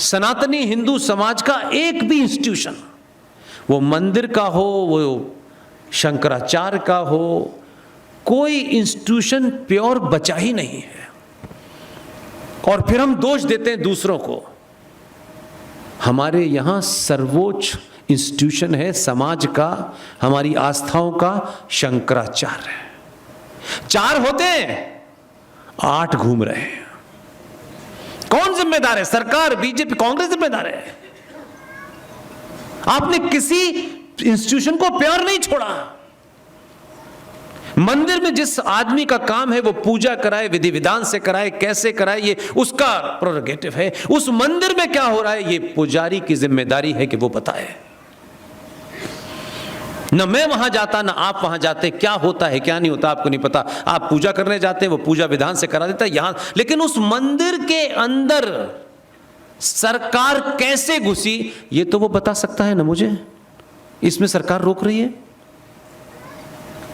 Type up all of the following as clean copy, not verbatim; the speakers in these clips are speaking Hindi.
सनातनी हिंदू समाज का एक भी इंस्टीट्यूशन, वो मंदिर का हो, वो शंकराचार्य का हो, कोई इंस्टीट्यूशन प्योर बचा ही नहीं है। और फिर हम दोष देते हैं दूसरों को। हमारे यहां सर्वोच्च इंस्टीट्यूशन है समाज का, हमारी आस्थाओं का, शंकराचार्य है। 4 होते हैं, 8 घूम रहे हैं। कौन जिम्मेदार है? सरकार, बीजेपी, कांग्रेस जिम्मेदार है। आपने किसी इंस्टीट्यूशन को प्यार नहीं छोड़ा। मंदिर में जिस आदमी का काम है वो पूजा कराए, विधि विधान से कराए, कैसे कराए, ये उसका प्रोरोगेटिव है। उस मंदिर में क्या हो रहा है ये पुजारी की जिम्मेदारी है कि वो बताए। न मैं वहां जाता, न आप वहां जाते। क्या होता है क्या नहीं होता आपको नहीं पता। आप पूजा करने जाते हैं, वो पूजा विधान से करा देता है यहां। लेकिन उस मंदिर के अंदर सरकार कैसे घुसी ये तो वो बता सकता है ना मुझे। इसमें सरकार रोक रही है।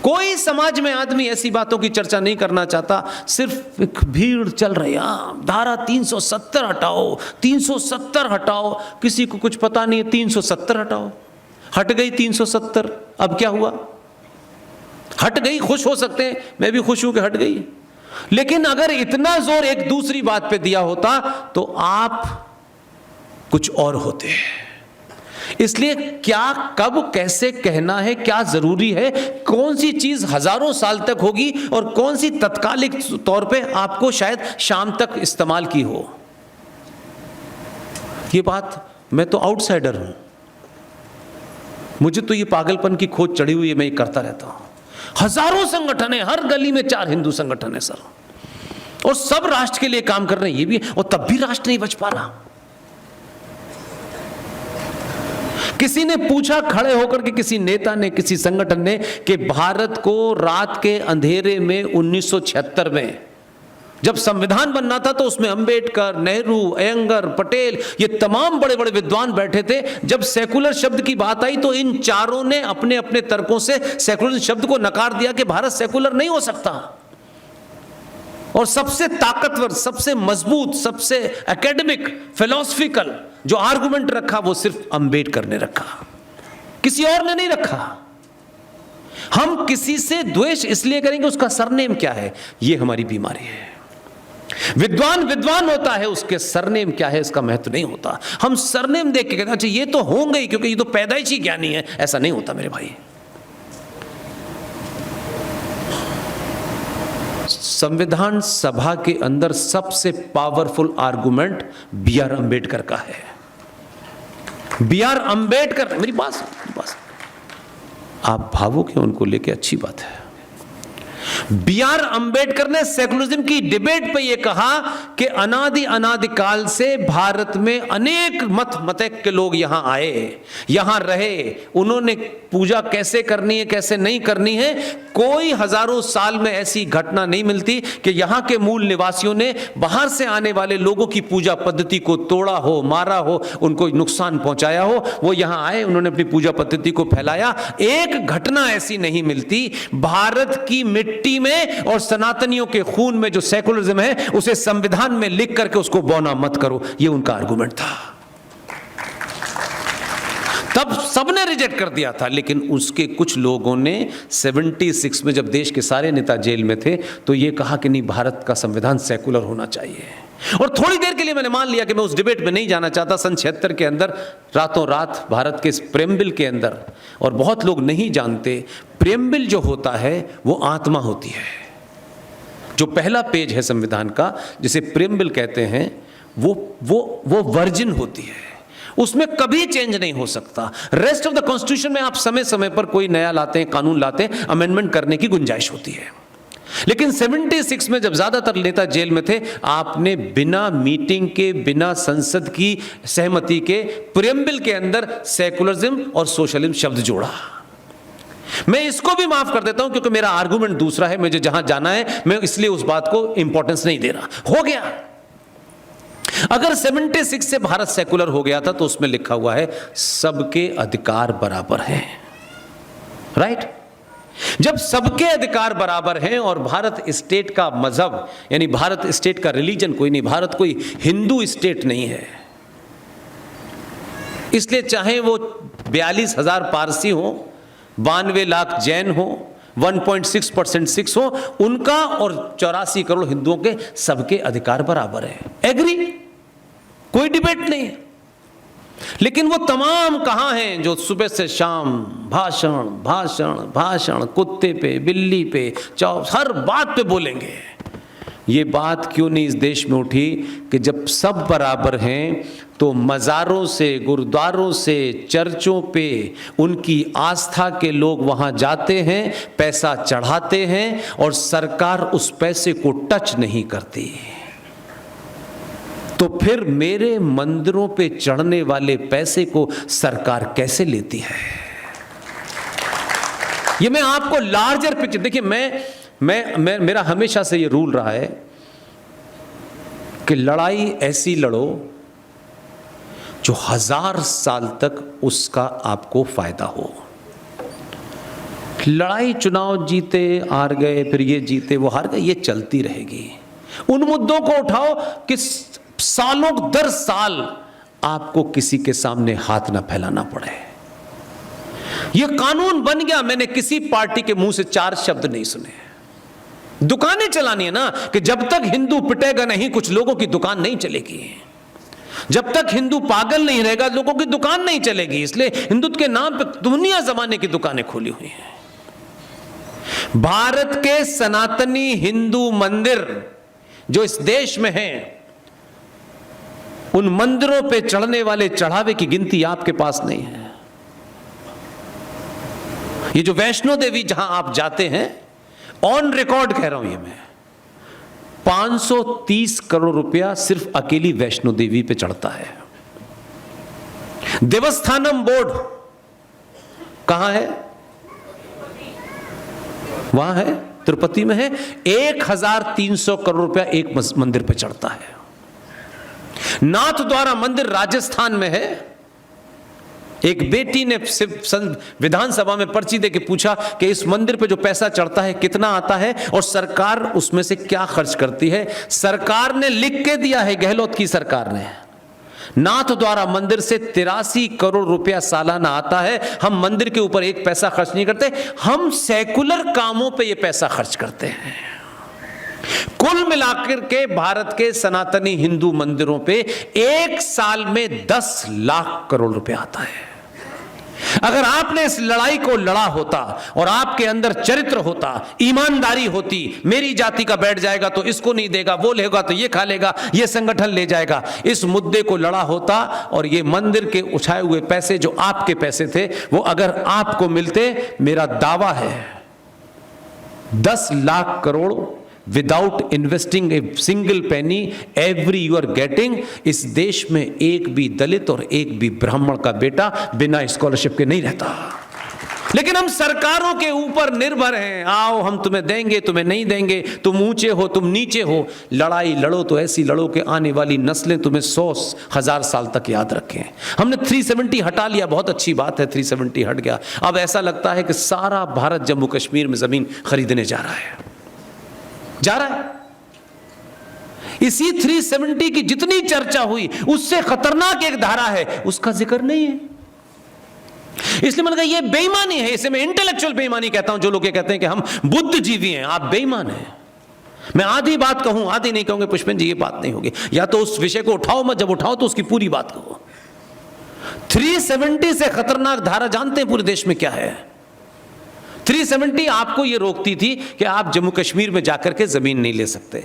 कोई समाज में आदमी ऐसी बातों की चर्चा नहीं करना चाहता। सिर्फ एक भीड़ चल रही है, धारा 370 हटाओ, 370 हटाओ। किसी को कुछ पता नहीं है, 370 हटाओ। हट गई 370। अब क्या हुआ? हट गई, खुश हो सकते हैं, मैं भी खुश हूं कि हट गई। लेकिन अगर इतना जोर एक दूसरी बात पे दिया होता तो आप कुछ और होते। इसलिए क्या, कब, कैसे कहना है, क्या जरूरी है, कौन सी चीज हजारों साल तक होगी और कौन सी तत्कालिक तौर पे आपको शायद शाम तक इस्तेमाल की हो, ये बात, मैं तो आउटसाइडर हूं। मुझे तो ये पागलपन की खोज चढ़ी हुई है, मैं ये करता रहता हूं। हजारों संगठन है, हर गली में 4 हिंदू संगठन है सर, और सब राष्ट्र के लिए काम कर रहे हैं। ये भी, और तब भी राष्ट्र नहीं बच पा रहा। किसी ने पूछा खड़े होकर के, किसी नेता ने, किसी संगठन ने, कि भारत को रात के अंधेरे में 1976 में जब संविधान बनना था तो उसमें अंबेडकर, नेहरू, अयंगर, पटेल, ये तमाम बड़े बड़े विद्वान बैठे थे। जब सेकुलर शब्द की बात आई तो इन चारों ने अपने अपने तर्कों से सेकुलर शब्द को नकार दिया कि भारत सेकुलर नहीं हो सकता। और सबसे ताकतवर, सबसे मजबूत, सबसे एकेडमिक, फिलोसफिकल जो आर्गुमेंट रखा वो सिर्फ अंबेडकर ने रखा, किसी और ने नहीं रखा। हम किसी से द्वेष इसलिए करेंगे उसका सरनेम क्या है, ये हमारी बीमारी है। विद्वान विद्वान होता है, उसके सरनेम क्या है इसका महत्व नहीं होता। हम सरनेम देख के कहते हैं अच्छा ये तो होंगे ही क्योंकि ये तो पैदाइशी ज्ञानी है। ऐसा नहीं होता मेरे भाई। संविधान सभा के अंदर सबसे पावरफुल आर्गुमेंट बी.आर. अंबेडकर का है। बी.आर. अंबेडकर, मेरी बात आप भावुक हैं उनको लेके, अच्छी बात है। बी.आर. अंबेडकर ने सेकुलरिज्म की डिबेट पे यह कहा कि अनादिकाल से भारत में अनेक मतक के लोग यहां आए, यहां रहे, उन्होंने पूजा कैसे करनी है, कैसे नहीं करनी है, कोई हजारों साल में ऐसी घटना नहीं मिलती कि यहां के मूल निवासियों ने बाहर से आने वाले लोगों की पूजा पद्धति को तोड़ा हो, मारा हो, उनको नुकसान पहुंचाया हो। वो यहां आए, उन्होंने अपनी पूजा पद्धति को फैलाया। एक घटना ऐसी नहीं मिलती। भारत की मिट्टी में और सनातनियों के खून में जो सेकुलरिज्म है उसे संविधान में लिख करके उसको बौना मत करो, ये उनका आर्गुमेंट था। तब सबने रिजेक्ट कर दिया था। लेकिन उसके कुछ लोगों ने 76 में जब देश के सारे नेता जेल में थे तो ये कहा कि नहीं, भारत का संविधान सेकुलर होना चाहिए। और थोड़ी देर के लिए मैंने मान लिया कि मैं उस डिबेट में नहीं जाना चाहता। सन 76 के अंदर रातों रात भारत के इस प्रेमबिल के अंदर, और बहुत लोग नहीं जानते, प्रेमबिल जो होता है वो आत्मा होती है। जो पहला पेज है संविधान का जिसे प्रेमबिल कहते हैं वो वर्जिन होती है, उसमें कभी चेंज नहीं हो सकता। रेस्ट ऑफ द कॉन्स्टिट्यूशन में आप समय समय पर कोई नया लाते हैं, कानून लाते हैं, अमेंडमेंट करने की गुंजाइश होती है। लेकिन 76 में जब ज्यादातर नेता जेल में थे, आपने बिना मीटिंग के, बिना संसद की सहमति के प्रेमबिल के अंदर सेकुलरिज्म और सोशलिज्म शब्द जोड़ा। मैं इसको भी माफ कर देता हूं क्योंकि मेरा आर्गुमेंट दूसरा है, मुझे जहां जाना है मैं इसलिए उस बात को इंपॉर्टेंस नहीं दे रहा। हो गया। अगर 76 से भारत सेकुलर हो गया था तो उसमें लिखा हुआ है सबके अधिकार बराबर हैं, राइट? जब सबके अधिकार बराबर हैं और भारत स्टेट का मजहब, यानी भारत स्टेट का रिलीजन कोई नहीं, भारत कोई हिंदू स्टेट नहीं है, इसलिए चाहे वो 42,000 पारसी हो, 92 लाख जैन हो, 1.6% सिक्स हो, उनका और 84 करोड़ हिंदुओं के सबके अधिकार बराबर है। एग्री, कोई डिबेट नहीं है। लेकिन वो तमाम कहाँ हैं जो सुबह से शाम भाषण भाषण भाषण, कुत्ते पे, बिल्ली पे, हर बात पे बोलेंगे। ये बात क्यों नहीं इस देश में उठी कि जब सब बराबर हैं तो मज़ारों से, गुरुद्वारों से, चर्चों पे उनकी आस्था के लोग वहाँ जाते हैं, पैसा चढ़ाते हैं और सरकार उस पैसे को टच नहीं करती। तो फिर मेरे मंदिरों पे चढ़ने वाले पैसे को सरकार कैसे लेती है? ये मैं आपको लार्जर पिक्चर, देखिए मैं मेरा हमेशा से ये रूल रहा है कि लड़ाई ऐसी लड़ो जो 1000 साल तक उसका आपको फायदा हो। लड़ाई चुनाव जीते हार गए, फिर ये जीते वो हार गए, ये चलती रहेगी। उन मुद्दों को उठाओ कि सालों दर साल आपको किसी के सामने हाथ ना फैलाना पड़े। यह कानून बन गया, मैंने किसी पार्टी के मुंह से 4 शब्द नहीं सुने। दुकानें चलानी है ना कि जब तक हिंदू पिटेगा नहीं, कुछ लोगों की दुकान नहीं चलेगी। जब तक हिंदू पागल नहीं रहेगा, लोगों की दुकान नहीं चलेगी। इसलिए हिंदुत्व के नाम पे दुनिया जमाने की दुकानें खोली हुई हैं। भारत के सनातनी हिंदू मंदिर जो इस देश में हैं, उन मंदिरों पे चढ़ने वाले चढ़ावे की गिनती आपके पास नहीं है। ये जो वैष्णो देवी जहां आप जाते हैं, ऑन रिकॉर्ड कह रहा हूं ये मैं, 530 करोड़ रुपया सिर्फ अकेली वैष्णो देवी पे चढ़ता है। देवस्थानम बोर्ड कहां है? वहां है, तिरुपति में है। 1300 करोड़ रुपया एक मंदिर पे चढ़ता है। नाथ द्वारा मंदिर राजस्थान में है। एक बेटी ने विधानसभा में पर्ची देके पूछा कि इस मंदिर पे जो पैसा चढ़ता है कितना आता है और सरकार उसमें से क्या खर्च करती है। सरकार ने लिख के दिया है, गहलोत की सरकार ने, नाथ द्वारा मंदिर से 83 करोड़ रुपया सालाना आता है। हम मंदिर के ऊपर एक पैसा खर्च नहीं करते, हम सेकुलर कामों पे ये पैसा खर्च करते हैं। कुल मिलाकर के भारत के सनातनी हिंदू मंदिरों पे एक साल में 10 लाख करोड़ रुपया आता है। अगर आपने इस लड़ाई को लड़ा होता और आपके अंदर चरित्र होता, ईमानदारी होती, मेरी जाति का बैठ जाएगा तो इसको नहीं देगा, वो लेगा तो ये खा लेगा, ये संगठन ले जाएगा, इस मुद्दे को लड़ा होता और ये मंदिर के उठाए हुए पैसे जो आपके पैसे थे वो अगर आपको मिलते, मेरा दावा है 10 lakh crore without investing a single penny every you are getting, इस देश में एक भी दलित और एक भी ब्राह्मण का बेटा बिना स्कॉलरशिप के नहीं रहता। लेकिन हम सरकारों के ऊपर निर्भर हैं, आओ हम तुम्हें देंगे, तुम्हें नहीं देंगे, तुम ऊंचे हो, तुम नीचे हो। लड़ाई लड़ो तो ऐसी लड़ो कि आने वाली नस्लें तुम्हें 100,000 साल तक याद रखें। हमने 370 हटा लिया, बहुत अच्छी बात है, 370 हट गया। अब ऐसा लगता है कि सारा भारत जम्मू कश्मीर में जमीन खरीदने जा रहा है। इसी 370 की जितनी चर्चा हुई उससे खतरनाक एक धारा है, उसका जिक्र नहीं है। इसलिए मैंने कहा यह बेईमानी है। इसे मैं इंटेलेक्चुअल बेईमानी कहता हूं। जो लोग कहते हैं कि हम बुद्धिजीवी हैं, आप बेईमान हैं। मैं आधी बात कहूं, आधी नहीं कहूंगे, पुष्पेंद्र जी ये बात नहीं होगी। या तो उस विषय को उठाओ मत, जब उठाओ तो उसकी पूरी बात कहो। 370 से खतरनाक धारा जानते हैं पूरे देश में क्या है? 370 आपको यह रोकती थी कि आप जम्मू कश्मीर में जाकर के जमीन नहीं ले सकते,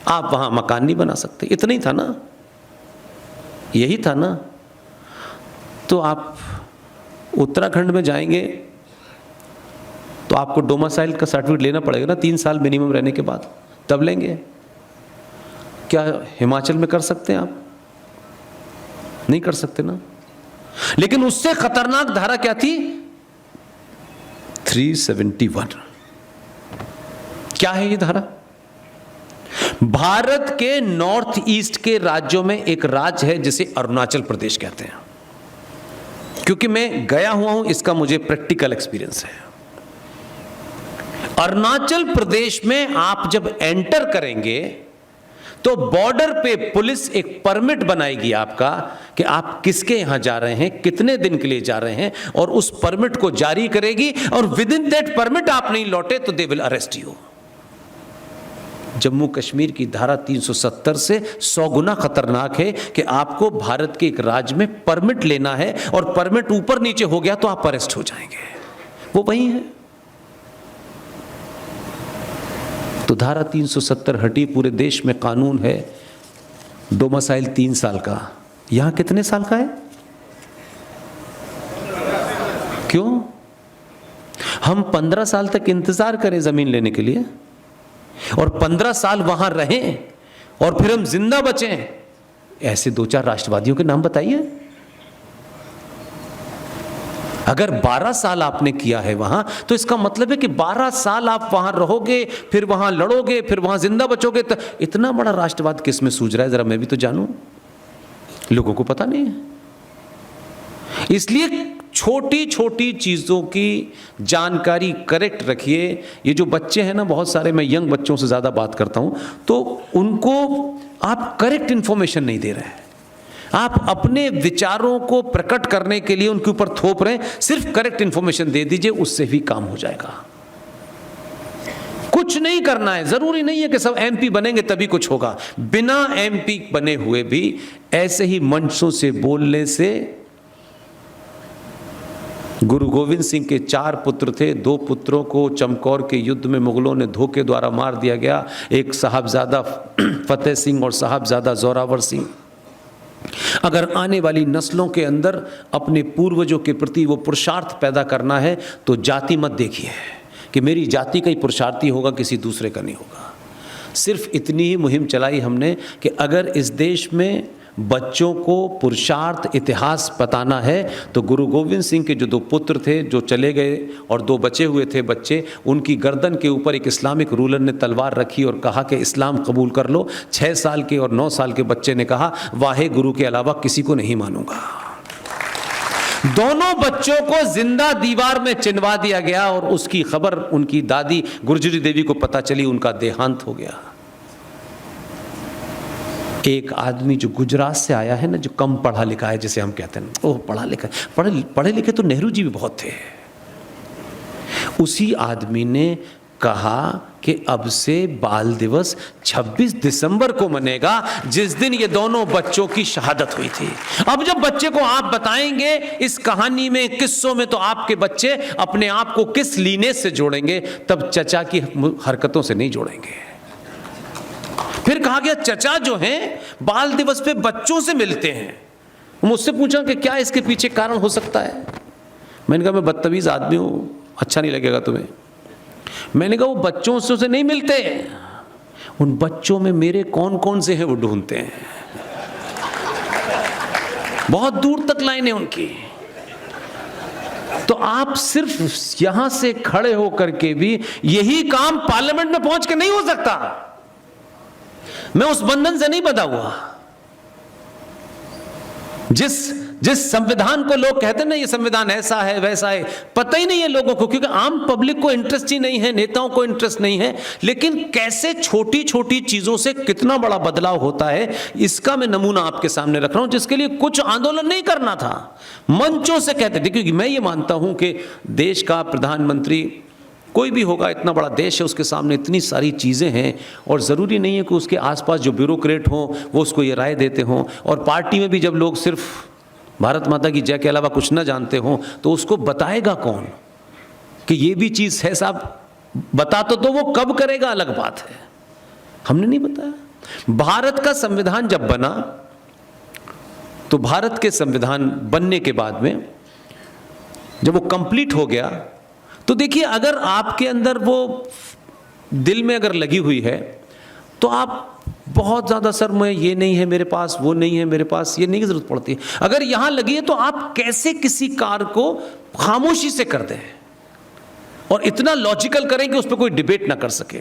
आप वहां मकान नहीं बना सकते। इतना ही था ना, यही था ना। तो आप उत्तराखंड में जाएंगे तो आपको डोमिसाइल का सर्टिफिकेट लेना पड़ेगा ना, 3 साल मिनिमम रहने के बाद, तब लेंगे। क्या हिमाचल में कर सकते हैं आप? नहीं कर सकते ना। लेकिन उससे खतरनाक धारा क्या थी? 371। क्या है ये धारा? भारत के नॉर्थ ईस्ट के राज्यों में एक राज्य है जिसे अरुणाचल प्रदेश कहते हैं। क्योंकि मैं गया हुआ हूं, इसका मुझे प्रैक्टिकल एक्सपीरियंस है। अरुणाचल प्रदेश में आप जब एंटर करेंगे तो बॉर्डर पे पुलिस एक परमिट बनाएगी आपका कि आप किसके यहां जा रहे हैं, कितने दिन के लिए जा रहे हैं, और उस परमिट को जारी करेगी, और विद इन दैट परमिट आप नहीं लौटे तो they will arrest you. Jammu Kashmir की धारा 370 से 100 गुना खतरनाक है कि आपको भारत के एक राज्य में परमिट लेना है, और परमिट ऊपर नीचे हो गया तो आप अरेस्ट हो जाएंगे। वो वही है। तो धारा 370 हटी, पूरे देश में कानून है 2 मसाइल 3 साल का। यहां कितने साल का है? क्यों हम 15 साल तक इंतजार करें जमीन लेने के लिए, और 15 साल वहां रहें और फिर हम जिंदा बचें? ऐसे 2-4 राष्ट्रवादियों के नाम बताइए। अगर 12 साल आपने किया है वहां, तो इसका मतलब है कि 12 साल आप वहां रहोगे, फिर वहां लड़ोगे, फिर वहां जिंदा बचोगे। तो इतना बड़ा राष्ट्रवाद किस में सूझ रहा है, जरा मैं भी तो जानूं। लोगों को पता नहीं है। इसलिए छोटी छोटी चीजों की जानकारी करेक्ट रखिए। ये जो बच्चे हैं ना, बहुत सारे, मैं यंग बच्चों से ज्यादा बात करता हूं, तो उनको आप करेक्ट इंफॉर्मेशन नहीं दे रहे हैं। आप अपने विचारों को प्रकट करने के लिए उनके ऊपर थोप रहे हैं। सिर्फ करेक्ट इंफॉर्मेशन दे दीजिए, उससे भी काम हो जाएगा। कुछ नहीं करना है, जरूरी नहीं है कि सब एमपी बनेंगे तभी कुछ होगा। बिना एमपी बने हुए भी ऐसे ही मंचों से बोलने से, गुरु गोविंद सिंह के 4 पुत्र थे, 2 पुत्रों को चमकौर के युद्ध में मुगलों ने धोखे द्वारा मार दिया गया। एक साहबजादा फतेह सिंह और साहबजादा जोरावर सिंह। अगर आने वाली नस्लों के अंदर अपने पूर्वजों के प्रति वो पुरुषार्थ पैदा करना है, तो जाति मत देखिए कि मेरी जाति का ही पुरुषार्थी होगा, किसी दूसरे का नहीं होगा। सिर्फ इतनी ही मुहिम चलाई हमने कि अगर इस देश में बच्चों को पुरुषार्थ इतिहास बताना है, तो गुरु गोविंद सिंह के जो 2 पुत्र थे जो चले गए और 2 बचे हुए थे बच्चे, उनकी गर्दन के ऊपर एक इस्लामिक रूलर ने तलवार रखी और कहा कि इस्लाम कबूल कर लो। 6 साल के और 9 साल के बच्चे ने कहा, वाहे गुरु के अलावा किसी को नहीं मानूंगा। दोनों बच्चों को जिंदा दीवार में चिनवा दिया गया, और उसकी खबर उनकी दादी गुर्जरी देवी को पता चली, उनका देहांत हो गया। एक आदमी जो गुजरात से आया है ना, जो कम पढ़ा लिखा है, जिसे हम कहते हैं, ओह पढ़ा लिखा, पढ़े लिखे तो नेहरू जी भी बहुत थे। उसी आदमी ने कहा कि अब से बाल दिवस 26 दिसंबर को मनेगा, जिस दिन ये दोनों बच्चों की शहादत हुई थी। अब जब बच्चे को आप बताएंगे इस कहानी में, किस्सों में, तो आपके बच्चे अपने आप को किस लीने से जोड़ेंगे, तब चचा की हरकतों से नहीं जोड़ेंगे। फिर कहा गया चचा जो हैं बाल दिवस पे बच्चों से मिलते हैं। मुझसे पूछा कि क्या इसके पीछे कारण हो सकता है। मैंने कहा मैं बदतमीज आदमी हूं, अच्छा नहीं लगेगा तुम्हें। मैंने कहा वो बच्चों से नहीं मिलते, उन बच्चों में मेरे कौन कौन से हैं वो ढूंढते हैं। बहुत दूर तक लाइन है उनकी। तो आप सिर्फ यहां से खड़े होकर के भी यही काम पार्लियामेंट में पहुंच के नहीं हो सकता। मैं उस बंधन से नहीं बंधा हुआ। जिस संविधान को लोग कहते हैं ना, ये संविधान ऐसा है वैसा है, पता ही नहीं है लोगों को, क्योंकि आम पब्लिक को इंटरेस्ट ही नहीं है, नेताओं को इंटरेस्ट नहीं है। लेकिन कैसे छोटी छोटी चीजों से कितना बड़ा बदलाव होता है, इसका मैं नमूना आपके सामने रख रहा हूं, जिसके लिए कुछ आंदोलन नहीं करना था, मंचों से कहते थे। क्योंकि मैं ये मानता हूं कि देश का प्रधानमंत्री कोई भी होगा, इतना बड़ा देश है, उसके सामने इतनी सारी चीज़ें हैं, और ज़रूरी नहीं है कि उसके आसपास जो ब्यूरोक्रेट हों वो उसको ये राय देते हों। और पार्टी में भी जब लोग सिर्फ भारत माता की जय के अलावा कुछ ना जानते हों, तो उसको बताएगा कौन कि ये भी चीज़ है साहब। बता तो वो कब करेगा अलग बात है, हमने नहीं बताया। भारत का संविधान जब बना, तो भारत के संविधान बनने के बाद में जब वो कंप्लीट हो गया, तो देखिए अगर आपके अंदर वो दिल में अगर लगी हुई है, तो आप बहुत ज़्यादा सर मैं ये नहीं है मेरे पास, वो नहीं है मेरे पास, ये नहीं की जरूरत पड़ती है। अगर यहाँ लगी है तो आप कैसे किसी कार्य को खामोशी से कर दें और इतना लॉजिकल करें कि उस पर कोई डिबेट ना कर सके।